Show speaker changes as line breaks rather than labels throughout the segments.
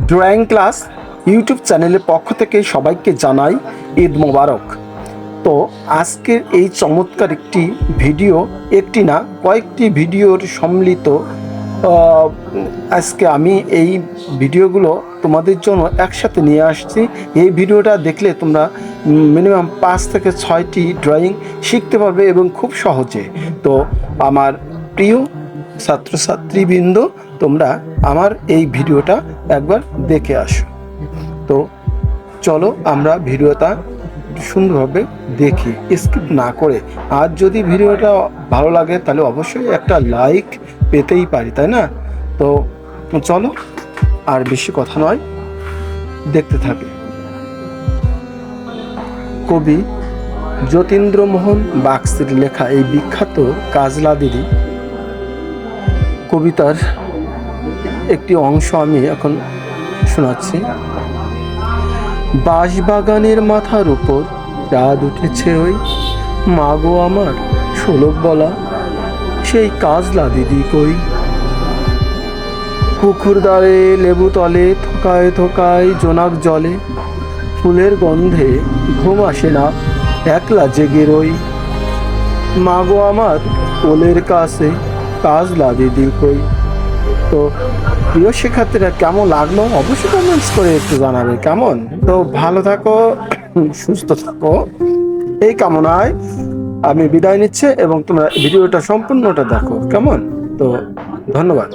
Drawing class YouTube চ্যানেলের পক্ষ থেকে সবাইকে জানাই ঈদ মোবারক। তো আজকের এই চমৎকার একটি ভিডিও, একটি না কয়েকটি ভিডিওর সম্মিলিত আজকে আমি এই ভিডিওগুলো তোমাদের জন্য একসাথে নিয়ে আসছি। এই ভিডিওটা দেখলে তোমরা মিনিমাম 5 থেকে 6টি ড্রয়িং শিখতে পারবে এবং খুব সহজে। তো আমার প্রিয় ছাত্রছাত্রীবৃন্দ, তোমরা আমার এই ভিডিওটা একবার দেখে আসো। তো চলো আমরা ভিডিওটা সুন্দরভাবে দেখি, স্কিপ না করে। আর যদি ভিডিওটা ভালো লাগে তাহলে অবশ্যই একটা লাইক পেতেই পারি, তাই না? তো চলো, আর বেশি কথা নয়, দেখতে থাকি। কবি যতীন্দ্রমোহন বাগচির লেখা এই বিখ্যাত কাজলা দিদি কবিতার একটি অংশ আমি এখন শোনাচ্ছি। বাঁশবাগানের মাথার উপর চাঁদ উঠেছে ওই, মাগো আমার শোলক বলা সেই কাজলা দিদি কই। পুকুর ধারে লেবু তলে থোকায় থোকায় জোনাক জলে, ফুলের গন্ধে ঘুম আসে না একলা জেগে রই, মাগো আমার কোলের কাছে কাজলা দিদি কই। তো প্রিয় শিক্ষার্থীরা, কেমন লাগলো অবশ্যই কমেন্টস করে একটু জানাবে কেমন। তো ভালো থাকো, সুস্থ থাকো, এই কামনায় আমি বিদায় নিচ্ছি এবং তোমরা ভিডিওটা সম্পূর্ণটা দেখো কেমন। তো ধন্যবাদ।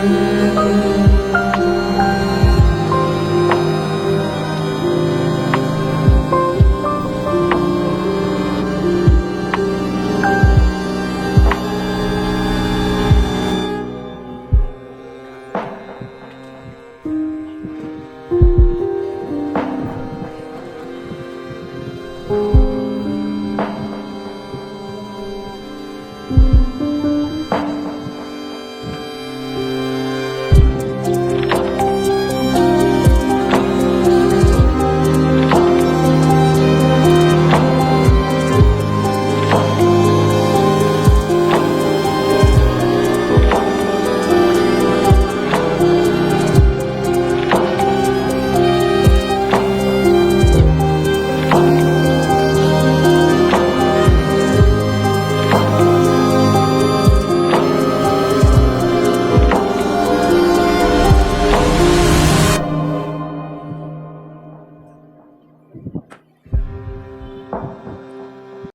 Thank